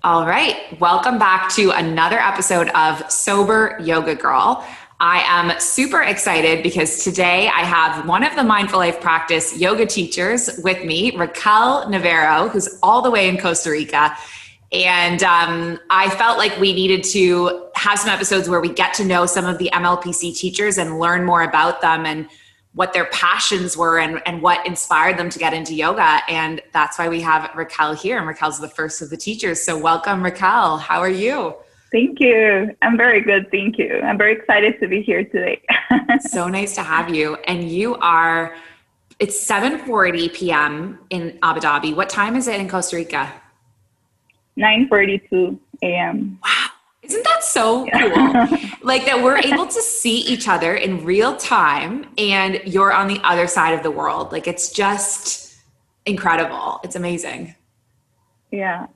All right. Welcome back to another episode of Sober Yoga Girl. I am super excited because today I have one of the Mindful Life Practice yoga teachers with me, Raquel Navarro, who's all the way in Costa Rica. And I felt like we needed to have some episodes where we get to know some of the MLPC teachers and learn more about them and what their passions were and what inspired them to get into yoga. And that's why we have Raquel here. And Raquel's the first of the teachers. So welcome, Raquel. How are you? Thank you. I'm very good. Thank you. I'm very excited to be here today. So nice to have you. And it's 7:40 p.m. in Abu Dhabi. What time is it in Costa Rica? 9:42 a.m. Wow. Isn't that so cool? Like that we're able to see each other in real time and you're on the other side of the world. Like it's just incredible. It's amazing. Yeah.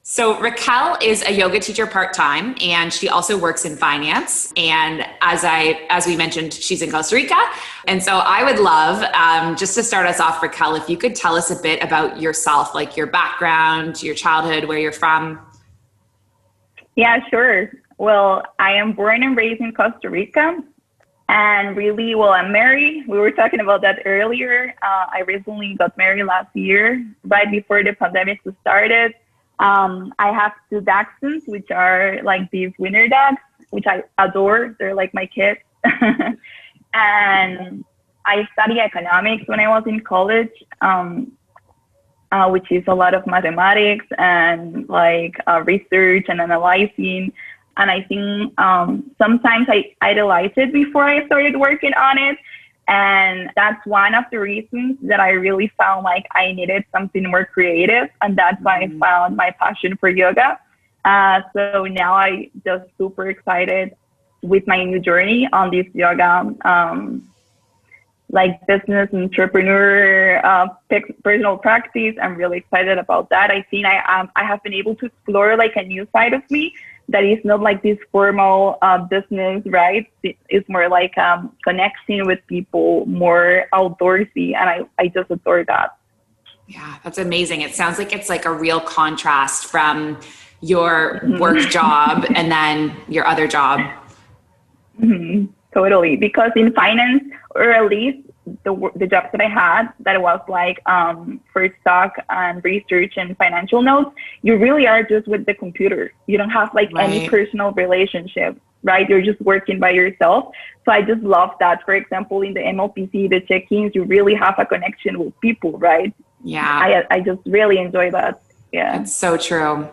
So Raquel is a yoga teacher part-time and she also works in finance. And as we mentioned, she's in Costa Rica. And so I would love, just to start us off, Raquel, if you could tell us a bit about yourself, like your background, your childhood, where you're from. Yeah, sure. Well, I am born and raised in Costa Rica. And really, I'm married. We were talking about that earlier. I recently got married last year, right before the pandemic started. I have two dachshunds, which are like these winter dogs, which I adore. They're like my kids. And I studied economics when I was in college, which is a lot of mathematics and like research and analyzing. And I think sometimes I idolized it before I started working on it. And that's one of the reasons that I really found like I needed something more creative. And that's why I found my passion for yoga. So now I just super excited with my new journey on this yoga, like business entrepreneur, personal practice. I'm really excited about that. I think I have been able to explore like a new side of me that is not like this formal business, right? It's more like connecting with people, more outdoorsy. And I just adore that. Yeah, that's amazing. It sounds like it's like a real contrast from your work job and then your other job. Mm-hmm. Totally. Because in finance, or at least the jobs that I had, that was like for stock and research and financial notes, you really are just with the computer. You don't have like any personal relationship, right? You're just working by yourself. So I just love that. For example, in the MLPC, the check-ins, you really have a connection with people, right? Yeah. I just really enjoy that. Yeah. That's so true.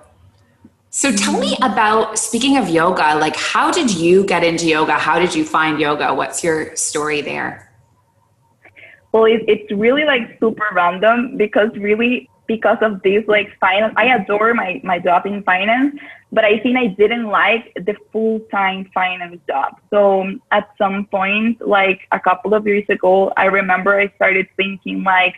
So tell me about, speaking of yoga, like how did you get into yoga? How did you find yoga? What's your story there? Well, it's really like super random because of this like finance, I adore my job in finance, but I think I didn't like the full-time finance job. So at some point, like a couple of years ago, I remember I started thinking like,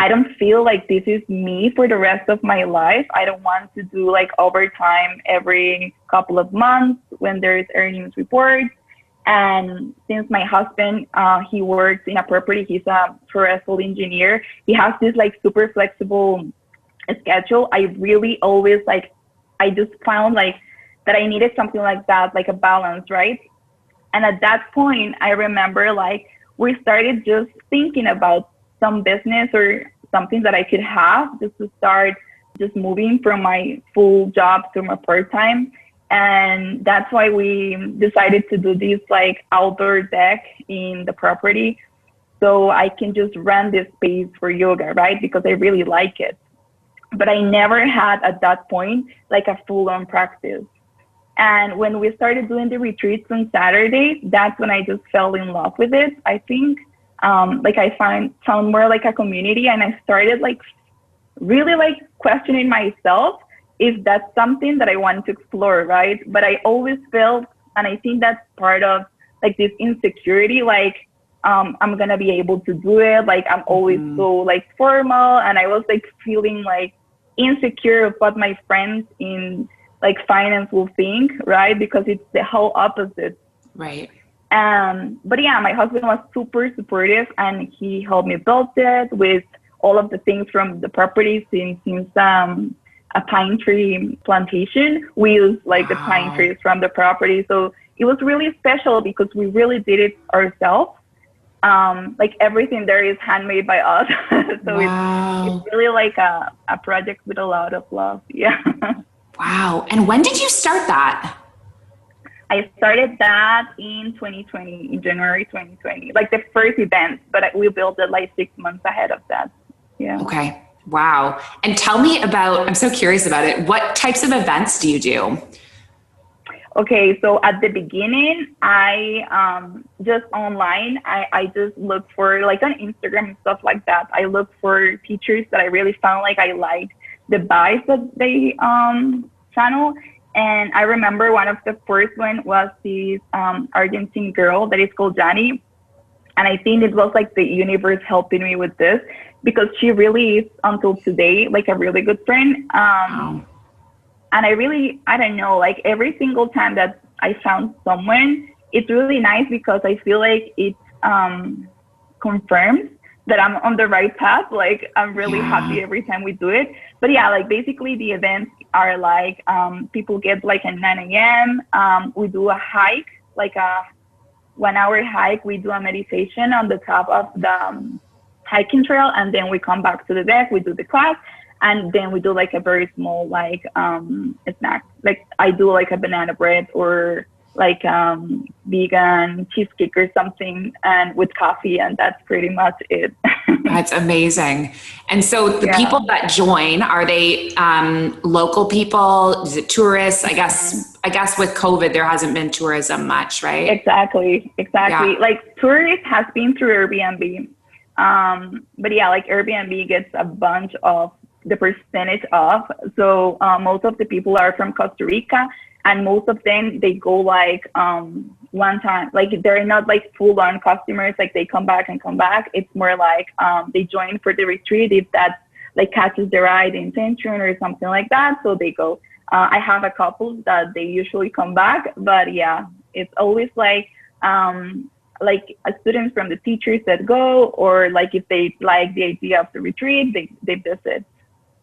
I don't feel like this is me for the rest of my life. I don't want to do like overtime every couple of months when there's earnings reports. And since my husband, he works in a property, he's a forestry engineer. He has this like super flexible schedule. I really always like, I just found like that I needed something like that, like a balance, right? And at that point, I remember like we started just thinking about some business or something that I could have just to start just moving from my full job to my part-time. And that's why we decided to do this like outdoor deck in the property. So I can just rent this space for yoga, right? Because I really like it. But I never had at that point like a full-on practice. And when we started doing the retreats on Saturdays, that's when I just fell in love with it. I think like I found more like a community, and I started like really like questioning myself if that's something that I want to explore, right? But I always felt, and I think that's part of like this insecurity, like I'm gonna be able to do it. Like I'm always so like formal, and I was like feeling like insecure of what my friends in like finance will think, right? Because it's the whole opposite. Right. But yeah, my husband was super supportive, and he helped me build it with all of the things from the properties since a pine tree plantation. We used like the pine trees from the property. So it was really special because we really did it ourselves. Like everything there is handmade by us. So it's really like a project with a lot of love. Yeah. Wow. And when did you start that? I started that in 2020, in January 2020, like the first event, but we built it like 6 months ahead of that. Yeah. Okay. Wow. And tell me about, I'm so curious about it. What types of events do you do? Okay, so at the beginning, I just online, I just look for like on Instagram and stuff like that. I look for teachers that I really found like I liked the vibes that they channel. And I remember one of the first one was this Argentine girl that is called Jani. And I think it was like the universe helping me with this because she really is until today like a really good friend. Wow. And I don't know, like every single time that I found someone, it's really nice because I feel like it confirms that I'm on the right path. Like I'm really happy every time we do it. But yeah, like basically the events are like people get like at 9 a.m. We do a hike, like a 1 hour hike. We do a meditation on the top of the hiking trail, and then we come back to the deck. We do the class. And then we do like a very small like snack. Like I do like a banana bread or like vegan cheesecake or something, and with coffee, and that's pretty much it. That's amazing. And so the people that join, are they local people? Is it tourists? I guess with COVID there hasn't been tourism much, right? Exactly. Yeah. Like tourists has been through Airbnb. But yeah, like Airbnb gets a bunch of the percentage off. So most of the people are from Costa Rica, and most of them, they go like one time. Like they're not like full on customers, like they come back and come back. It's more like they join for the retreat if that like catches their eye, the intention or something like that. So they go. I have a couple that they usually come back, but yeah, it's always like students from the teachers that go, or like if they like the idea of the retreat, they visit.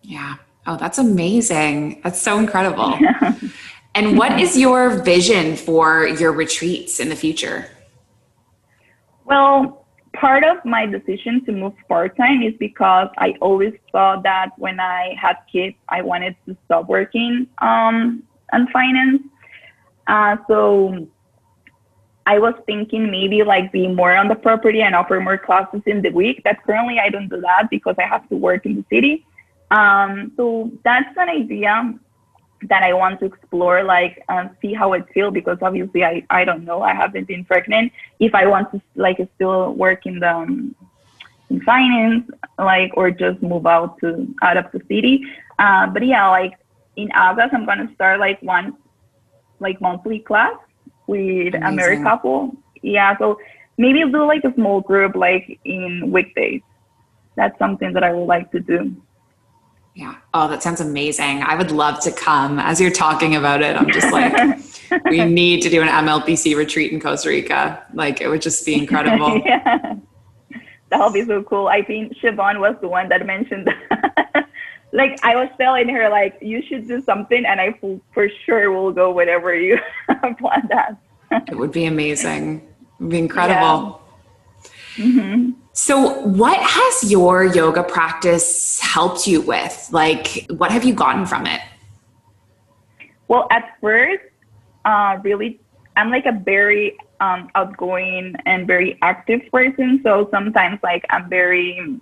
Yeah. Oh, that's amazing. That's so incredible. Yeah. And what is your vision for your retreats in the future? Well, part of my decision to move part-time is because I always thought that when I had kids, I wanted to stop working on finance. So I was thinking maybe like be more on the property and offer more classes in the week. That currently I don't do that because I have to work in the city. So that's an idea that I want to explore, like see how it feels, because obviously I don't know, I haven't been pregnant. If I want to like still work in finance, like, or just move out of the city. But yeah, like in August, I'm going to start like one like monthly class with a married couple. Yeah, so maybe do like a small group like in weekdays. That's something that I would like to do. Yeah. Oh, that sounds amazing. I would love to come. As you're talking about it, I'm just like, we need to do an MLPC retreat in Costa Rica. Like, it would just be incredible. Yeah, that'll be so cool. I think Siobhan was the one that mentioned that. Like, I was telling her, like, you should do something, and I for sure will go whenever you plan that. It would be amazing. It would be incredible. Yeah. Mm-hmm. So what has your yoga practice helped you with? Like, what have you gotten from it? Well, at first, really, I'm like a very outgoing and very active person. So sometimes like I'm very,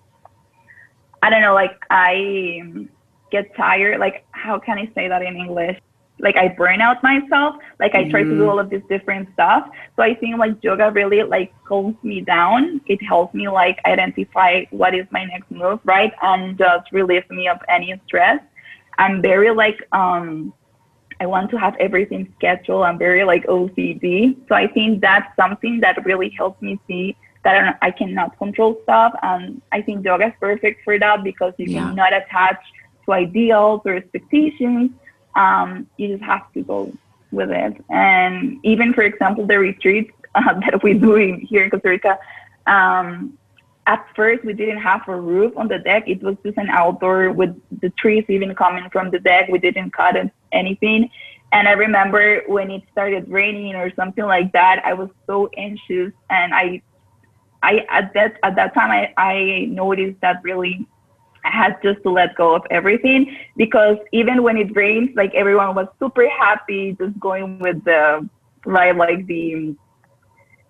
I don't know, like I get tired. Like, how can I say that in English? Like I burn out myself. Like I try to do all of this different stuff. So I think like yoga really like calms me down. It helps me like identify what is my next move, right? And just relieve me of any stress. I'm very like, I want to have everything scheduled. I'm very like OCD. So I think that's something that really helps me see that I cannot control stuff. And I think yoga is perfect for that because you cannot attach to ideals or expectations. You just have to go with it. And even, for example, the retreats that we do here in Costa Rica, at first we didn't have a roof on the deck. It was just an outdoor with the trees even coming from the deck. We didn't cut anything. And I remember when it started raining or something like that, I was so anxious. And I at that time I noticed that really I had just to let go of everything, because even when it rains, like everyone was super happy just going with the right, like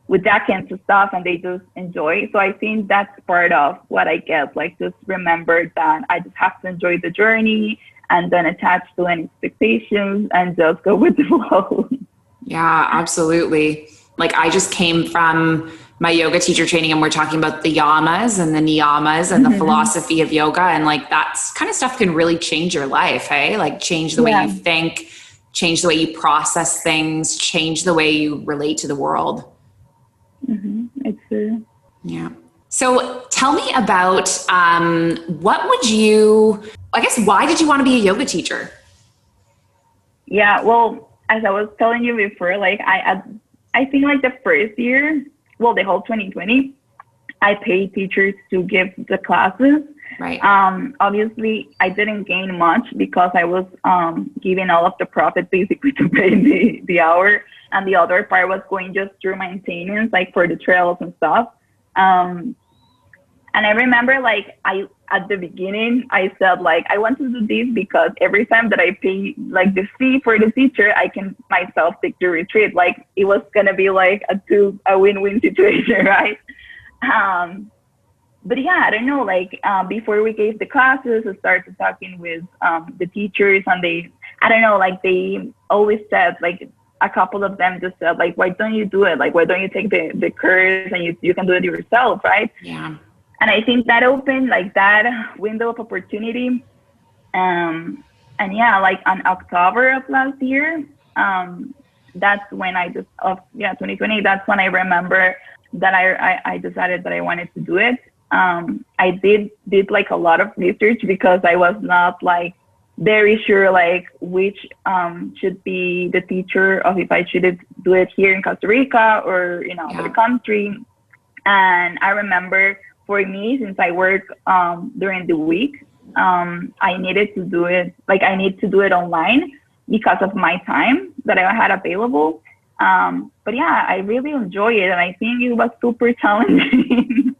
with jackets and stuff, and they just enjoy. So I think that's part of what I get, like just remember that I just have to enjoy the journey and then attach to any expectations and just go with the flow. Yeah, absolutely. Like I just came from my yoga teacher training and we're talking about the yamas and the niyamas and the philosophy of yoga. And like that's kind of stuff can really change your life. Hey, like change the way you think, change the way you process things, change the way you relate to the world. It's true. Yeah. So tell me about what would you, I guess, why did you want to be a yoga teacher? Yeah, well, as I was telling you before, like I think like the first year, well, the whole 2020, I paid teachers to give the classes. Right. Obviously, I didn't gain much because I was giving all of the profit basically to pay the hour. And the other part was going just through maintenance, like for the trails and stuff. And I remember like at the beginning, I said like, I want to do this because every time that I pay like the fee for the teacher, I can myself take the retreat. Like it was going to be like a win-win situation, right? But yeah, I don't know, like before we gave the classes, I started talking with the teachers, and they always said, like a couple of them just said, like, why don't you do it? Like, why don't you take the course and you can do it yourself, right? Yeah. And I think that opened like that window of opportunity. And yeah, like on October of last year, that's when 2020, that's when I remember that I decided that I wanted to do it. I did like a lot of research because I was not like very sure like which should be the teacher, of if I should do it here in Costa Rica or in another country. And I remember for me, since I work during the week, I needed to do it, like I need to do it online because of my time that I had available. But yeah, I really enjoy it, and I think it was super challenging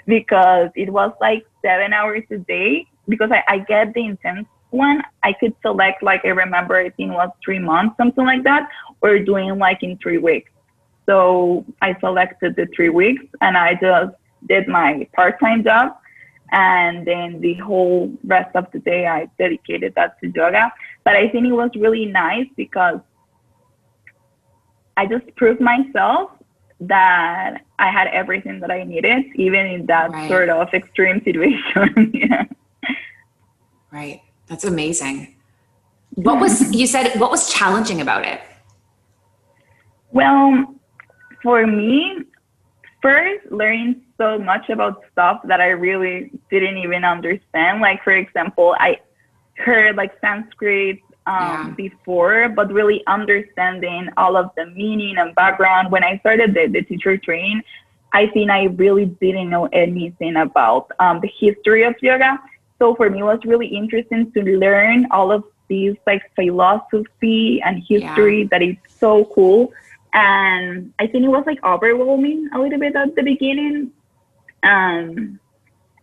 because it was like 7 hours a day, because I get the intense one. I could select, like I remember, I think it was 3 months, something like that, or doing like in 3 weeks. So I selected the 3 weeks, and I just did my part-time job, and then the whole rest of the day I dedicated that to yoga. But I think it was really nice because I just proved myself that I had everything that I needed, even in that sort of extreme situation. Yeah. Right. That's amazing. What was challenging about it? Well, for me, first, learning so much about stuff that I really didn't even understand. Like, for example, I heard like Sanskrit before, but really understanding all of the meaning and background. When I started the teacher training, I think I really didn't know anything about the history of yoga. So for me, it was really interesting to learn all of these like philosophy and history that is so cool. And I think it was like overwhelming a little bit at the beginning. And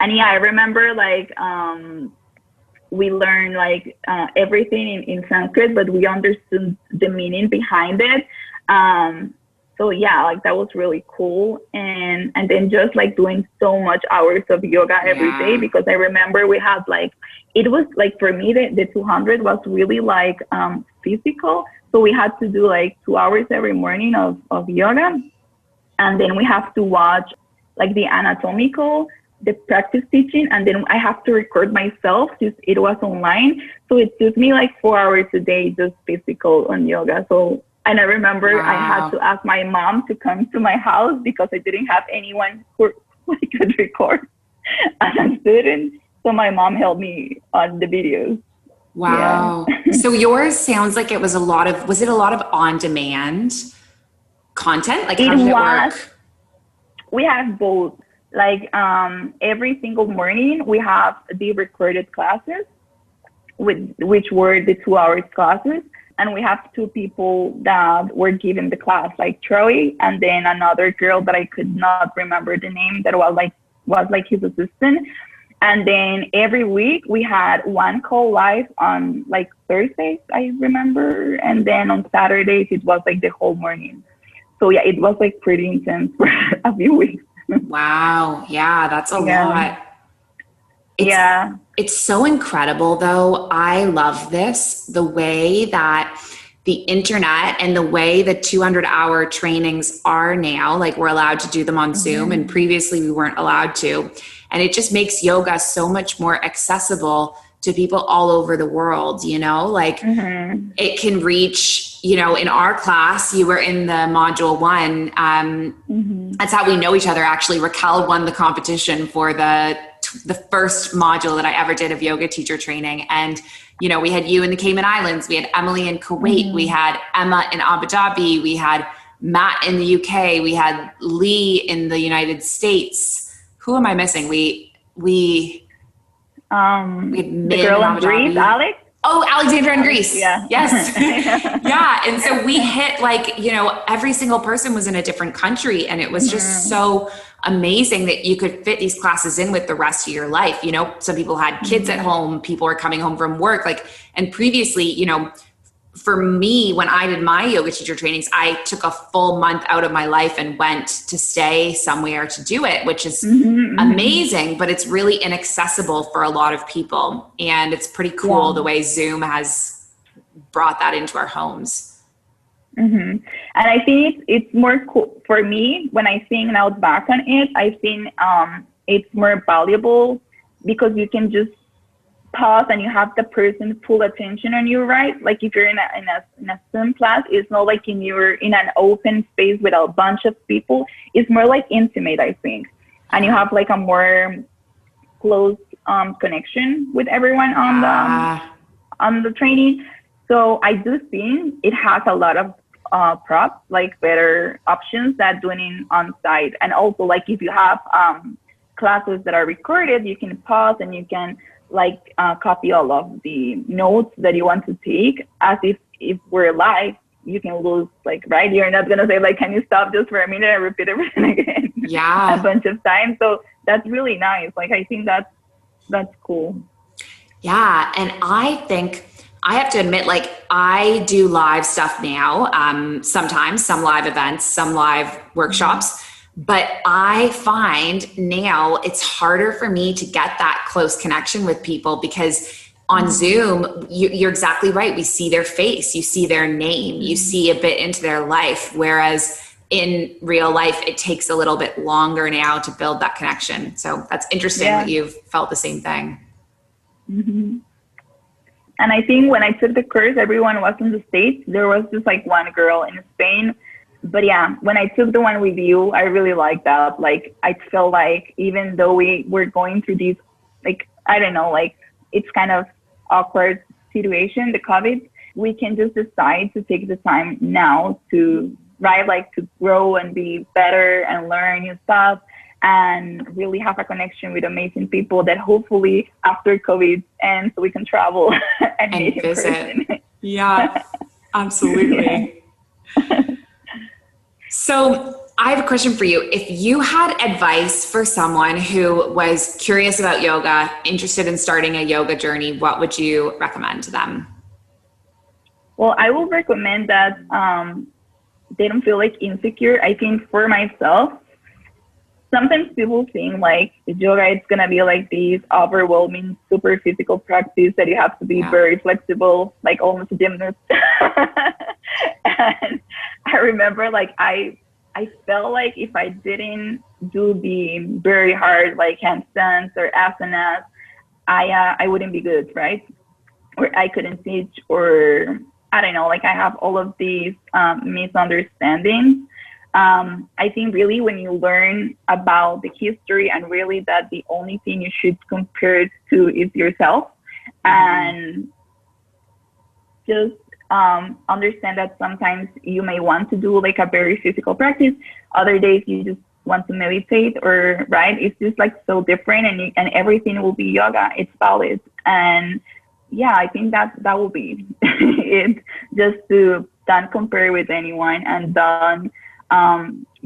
yeah, I remember like we learned like everything in Sanskrit, but we understood the meaning behind it. So yeah, like that was really cool. And then just like doing so much hours of yoga every day, because I remember we had like, it was like for me, the 200 was really like physical. So we had to do like 2 hours every morning of yoga. And then we have to watch like the the practice teaching. And then I have to record myself, just it was online. So it took me like 4 hours a day, just physical on yoga. So, and I remember I had to ask my mom to come to my house because I didn't have anyone who could record as a student. So my mom helped me on the videos. Wow. Yeah. So yours sounds like it was was it a lot of on-demand content? Like how did it work? We have both. Like every single morning we have the recorded classes, which were the 2 hours classes. And we have two people that were given the class, like Troy, and then another girl that I could not remember the name, that was like his assistant. And then every week we had one call live on like Thursdays, I remember. And then on Saturdays it was like the whole morning. So yeah, it was like pretty intense for a few weeks. Wow. Yeah, that's a lot. Yeah. It's so incredible, though. I love this, the way that the internet and the way the 200-hour trainings are now. Like, we're allowed to do them on Zoom, and previously we weren't allowed to. And it just makes yoga so much more accessible to people all over the world, you know? Like, it can reach, you know, in our class, you were in the module 1. That's how we know each other, actually. Raquel won the competition for the first module that I ever did of yoga teacher training. And, you know, we had you in the Cayman Islands, we had Emily in Kuwait, we had Emma in Abu Dhabi, we had Matt in the UK, we had Lee in the United States. Who am I missing? We had the girl in Greece, Alex. Oh, Alexandra in Greece. Yeah. Yes. Yeah. And so we hit, like, you know, every single person was in a different country, and it was just so amazing that you could fit these classes in with the rest of your life. You know, some people had kids at home, people were coming home from work, like, and previously, you know, for me, when I did my yoga teacher trainings, I took a full month out of my life and went to stay somewhere to do it, which is amazing, but it's really inaccessible for a lot of people. And it's pretty cool the way Zoom has brought that into our homes. And I think it's more cool for me when I think now back on it. I think it's more valuable because you can just pause and you have the person full attention on you, right? Like if you're in a Zoom class, it's not like you're in an open space with a bunch of people. It's more like intimate, I think, and you have like a more close connection with everyone on the training. So I do think it has a lot of props, like better options than doing it on site. And also, like if you have classes that are recorded, you can pause and you can like copy all of the notes that you want to take. As if we're live, you can lose, like, right? You're not gonna say like, can you stop just for a minute and repeat everything again? Yeah. A bunch of times. So that's really nice. Like I think that's cool. Yeah. And I think I have to admit, like, I do live stuff now. Sometimes some live events, some live workshops. But I find now it's harder for me to get that close connection with people because on Zoom, you're exactly right. We see their face, you see their name, you see a bit into their life. Whereas in real life, it takes a little bit longer now to build that connection. So that's interesting that you've felt the same thing. And I think when I took the course, everyone was in the States. There was just like one girl in Spain. But yeah, when I took the one with you, I really liked that. Like, I felt like even though we were going through these, like, I don't know, like, it's kind of awkward situation, the COVID, we can just decide to take the time now to, right, like to grow and be better and learn new stuff and really have a connection with amazing people that hopefully after COVID ends, so we can travel and meet in person. Yeah, absolutely. So I have a question for you. If you had advice for someone who was curious about yoga, interested in starting a yoga journey, what would you recommend to them? Well, I will recommend that they don't feel like insecure. I think for myself, sometimes people think like yoga, it's going to be like this overwhelming, super physical practice that you have to be very flexible, like almost a gymnast. And I remember like I felt like if I didn't do the very hard like handstands or asanas, I wouldn't be good, right? Or I couldn't teach, or I don't know, like I have all of these misunderstandings. I think really when you learn about the history and really that the only thing you should compare it to is yourself, and just understand that sometimes you may want to do like a very physical practice. Other days you just want to meditate, or right, it's just like so different, and everything will be yoga. It's valid. And yeah, I think that will be it. Just to don't compare with anyone, and don't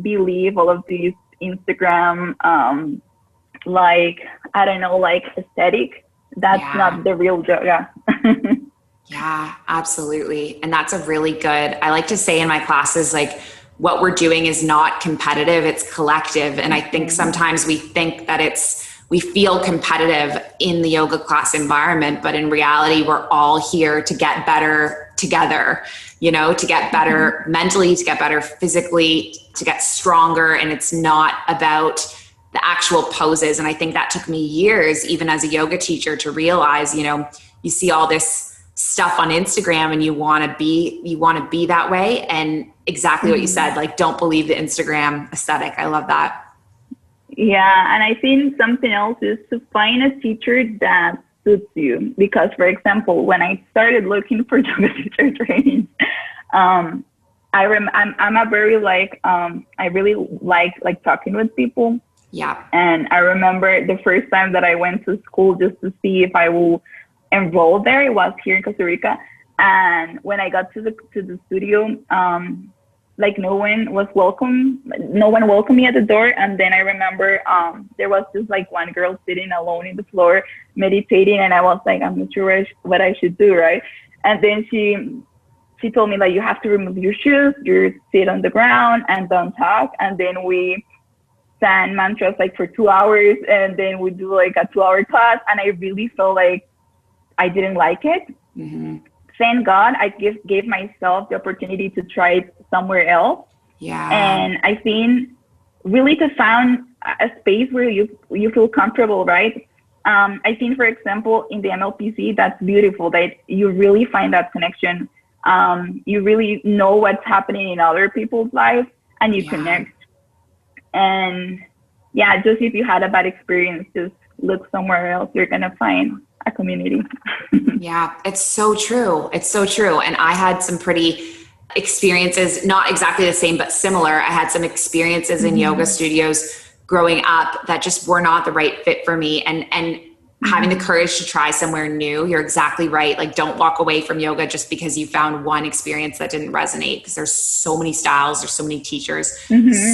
believe all of these Instagram like, I don't know, like aesthetic. That's not the real yoga. Yeah, absolutely. And that's a really good, I like to say in my classes, like, what we're doing is not competitive, it's collective. And I think sometimes we think that we feel competitive in the yoga class environment, but in reality, we're all here to get better together, to get better mentally, to get better physically, to get stronger. And it's not about the actual poses. And I think that took me years, even as a yoga teacher, to realize, you see all this stuff on Instagram and you want to be that way. And exactly what you said, like, don't believe the Instagram aesthetic. I love that. Yeah. And I think something else is to find a teacher that suits you. Because, for example, when I started looking for yoga teacher training, I'm a very I really like talking with people. Yeah. And I remember the first time that I went to school just to see if I will enroll there, it was here in Costa Rica. And when I got to the studio, no one welcomed me at the door. And then I remember there was just like one girl sitting alone in the floor meditating, and I was like, I'm not sure what I should do, right? And then she told me that you have to remove your shoes, you sit on the ground and don't talk. And then we sang mantras like for 2 hours, and then we do like a 2-hour class. And I really felt like I didn't like it. Mm-hmm. Thank God I gave myself the opportunity to try it somewhere else. Yeah. And I think really to find a space where you feel comfortable, right? I think, for example, in the MLPC, that's beautiful that you really find that connection. You really know what's happening in other people's lives, and you connect. And yeah, just if you had a bad experience, just look somewhere else. You're going to find a community. Yeah, it's so true. It's so true. And I had some pretty experiences, not exactly the same, but similar. I had some experiences in yoga studios growing up that just were not the right fit for me. And having the courage to try somewhere new. You're exactly right. Like, don't walk away from yoga just because you found one experience that didn't resonate, because there's so many styles, there's so many teachers,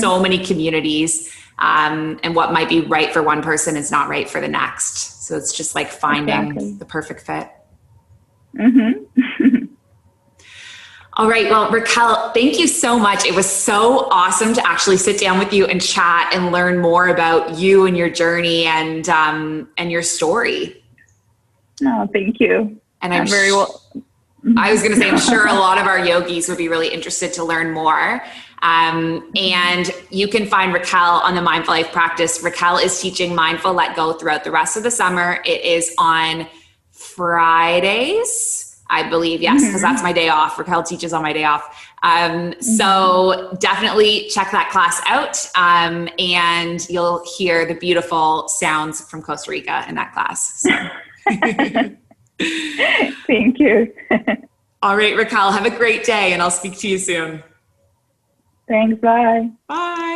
so many communities. And what might be right for one person is not right for the next. So it's just like finding the perfect fit. All right. Well, Raquel, thank you so much. It was so awesome to actually sit down with you and chat and learn more about you and your journey and your story. No, thank you. And I'm very well. I was going to say, I'm sure a lot of our yogis would be really interested to learn more. And you can find Raquel on the Mindful Life Practice. Raquel is teaching Mindful Let Go throughout the rest of the summer. It is on Fridays, I believe. Yes, because that's my day off. Raquel teaches on my day off. So definitely check that class out. And you'll hear the beautiful sounds from Costa Rica in that class. So. Thank you. All right, Raquel, have a great day, and I'll speak to you soon. Thanks. Bye. Bye.